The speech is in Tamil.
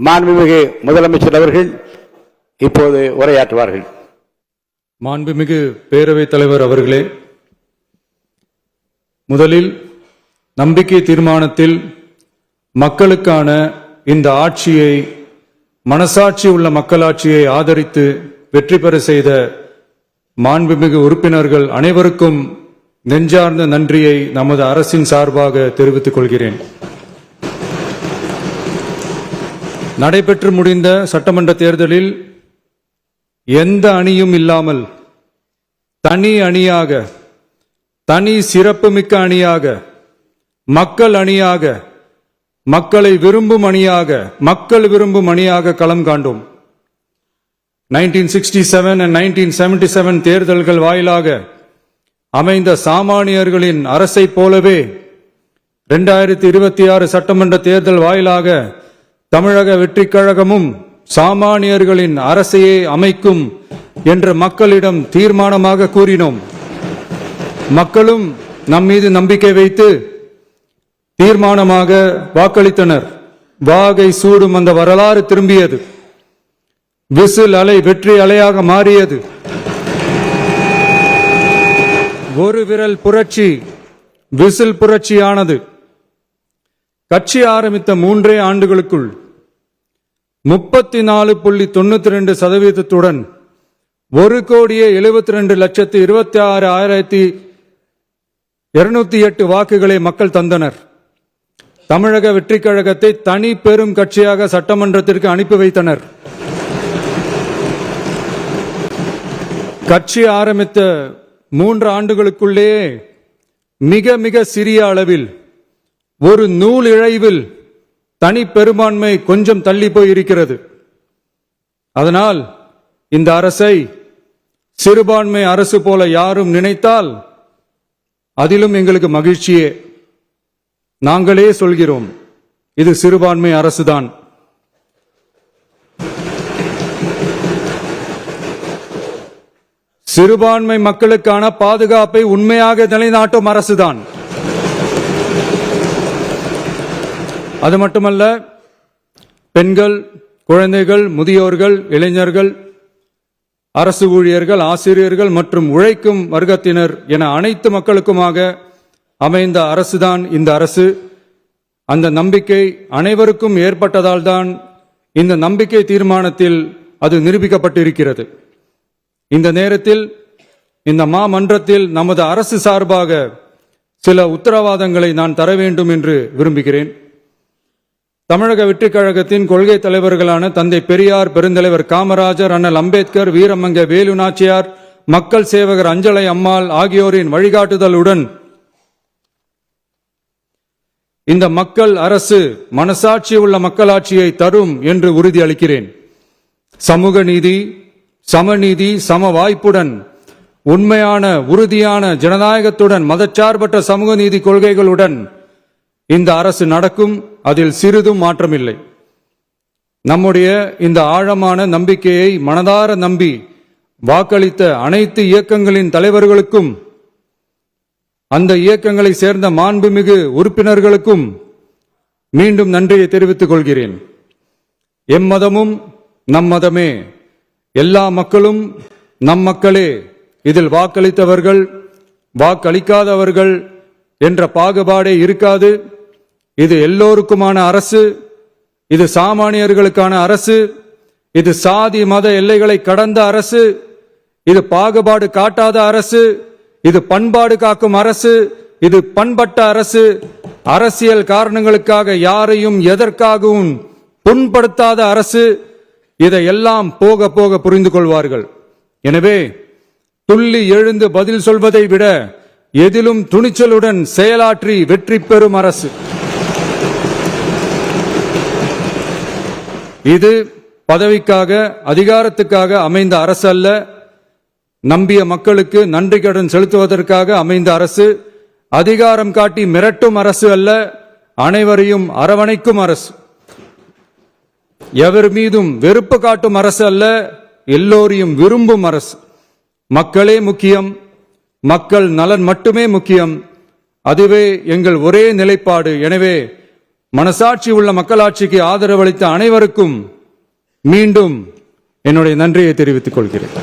மாண்புமிகு முதலமைச்சர் அவர்கள் இப்போது உரையாற்றுவார்கள். மாண்புமிகு பேரவைத் தலைவர் அவர்களே, முதலில் நம்பிக்கை தீர்மானத்தில் மக்களுக்கான இந்த ஆட்சியை, மனசாட்சி உள்ள மக்களாட்சியை ஆதரித்து வெற்றி பெற செய்த மாண்புமிகு உறுப்பினர்கள் அனைவருக்கும் நெஞ்சார்ந்த நன்றியை நமது அரசின் சார்பாக தெரிவித்துக் கொள்கிறேன். நடைபெற்று முடிந்த சட்டமன்ற தேர்தலில் எந்த அணியும் இல்லாமல் தனி அணியாக, தனி சிறப்புமிக்க அணியாக, மக்கள் அணியாக, மக்களை விரும்பும் அணியாக, மக்கள் விரும்பும் அணியாக களம் காண்டோம். 1967 and 1977 தேர்தல்கள் வாயிலாக அமைந்த சாமானியர்களின் அரசை போலவே 2026 சட்டமன்ற தேர்தல் வாயிலாக தமிழக வெற்றிக் கழகமும் சாமானியர்களின் அரசையே அமைக்கும் என்று மக்களிடம் தீர்மானமாக கூறினோம். மக்களும் நம் மீது நம்பிக்கை வைத்து தீர்மானமாக வாக்களித்தனர். வாகை சூடும் அந்த வரலாறு திரும்பியது. விசில் அலை வெற்றி அலையாக மாறியது. ஒரு விரல் புரட்சி விசில் புரட்சியானது. கட்சி ஆரம்பித்த 3 ஆண்டுகளுக்குள் 34.92% 1,72,26,208 வாக்குகளை மக்கள் தந்தனர். தமிழக வெற்றிக் கழகத்தை தனி பெரும் கட்சியாக சட்டமன்றத்திற்கு அனுப்பி வைத்தனர். கட்சி ஆரம்பித்த 3 ஆண்டுகளுக்குள்ளே மிக மிக சிறிய அளவில், ஒரு நூல் இழைவில் தனி பெரும்பான்மை கொஞ்சம் தள்ளி போயிருக்கிறது. அதனால் இந்த அரசை சிறுபான்மை அரசு போல யாரும் நினைத்தால் அதிலும் எங்களுக்கு மகிழ்ச்சியே. நாங்களே சொல்கிறோம், இது சிறுபான்மை அரசுதான். சிறுபான்மை மக்களுக்கான பாதுகாப்பை உண்மையாக நிலைநாட்டும் அரசுதான். அது மட்டுமல்ல, பெண்கள், குழந்தைகள், முதியோர்கள், இளைஞர்கள், அரசு ஊழியர்கள், ஆசிரியர்கள் மற்றும் உழைக்கும் வர்க்கத்தினர் என அனைத்து மக்களுக்குமாக அமைந்த அரசுதான் இந்த அரசு. அந்த நம்பிக்கை அனைவருக்கும் ஏற்பட்டதால் தான் இந்த நம்பிக்கை தீர்மானத்தில் அது நிரூபிக்கப்பட்டிருக்கிறது. இந்த நேரத்தில் இந்த மாமன்றத்தில் நமது அரசு சார்பாக சில உத்தரவாதங்களை நான் தர வேண்டும் என்று விரும்புகிறேன். தமிழக வெற்றிக் கழகத்தின் கொள்கை தலைவர்களான தந்தை பெரியார், பெருந்தலைவர் காமராஜர், அண்ணல் அம்பேத்கர், வீரமங்க வேலு நாச்சியார், மக்கள் சேவகர் அஞ்சலை அம்மாள் ஆகியோரின் வழிகாட்டுதலுடன் இந்த மக்கள் அரசு மனசாட்சி உள்ள மக்களாட்சியை தரும் என்று உறுதியளிக்கிறேன். சமூக நீதி, சமநீதி, சம வாய்ப்புடன், உண்மையான உறுதியான ஜனநாயகத்துடன், மதச்சார்பற்ற சமூக நீதி கொள்கைகளுடன் இந்த அரசு நடக்கும். அதில் சிறிதும் மாற்றமில்லை. நம்முடைய இந்த ஆழமான நம்பிக்கையை மனதார நம்பி வாக்களித்த அனைத்து இயக்கங்களின் தலைவர்களுக்கும், அந்த இயக்கங்களை சேர்ந்த மாண்புமிகு உறுப்பினர்களுக்கும் மீண்டும் நன்றியை தெரிவித்துக் கொள்கிறேன். எம்மதமும் நம் மதமே, எல்லா மக்களும் நம் மக்களே, இதில் வாக்களித்தவர்கள் வாக்களிக்காதவர்கள் என்ற பாகுபாடே இருக்காது. இது எல்லோருக்குமான அரசு. இது சாமானியர்களுக்கான அரசு. இது சாதி மத எல்லைகளை கடந்த அரசு. இது பாகுபாடு காட்டாத அரசு. இது பண்பாடு காக்கும் அரசு. இது பண்பட்ட அரசு. அரசியல் காரணங்களுக்காக யாரையும் எதற்காகவும் புண்படுத்தாத அரசு. இதையெல்லாம் போக போக புரிந்து கொள்வார்கள். எனவே துள்ளி எழுந்து பதில் சொல்வதை விட எதிலும் துணிச்சலுடன் செயலாற்றி வெற்றி பெறும் அரசு இது. பதவிக்காக, அதிகாரத்துக்காக அமைந்த அரசு அல்ல. நம்பிய மக்களுக்கு நன்றி கடன் செலுத்துவதற்காக அமைந்த அரசு. அதிகாரம் காட்டி மிரட்டும் அரசு அல்ல, அனைவரையும் அரவணைக்கும் அரசு. எவர் மீதும் வெறுப்பு காட்டும் அரசு அல்ல, எல்லோரையும் விரும்பும் அரசு. மக்களே முக்கியம், மக்கள் நலன் மட்டுமே முக்கியம். அதுவே எங்கள் ஒரே நிலைப்பாடு. எனவே மனசாட்சி உள்ள மக்களாட்சிக்கு ஆதரவளித்த அனைவருக்கும் மீண்டும் என்னுடைய நன்றியை தெரிவித்துக் கொள்கிறேன்.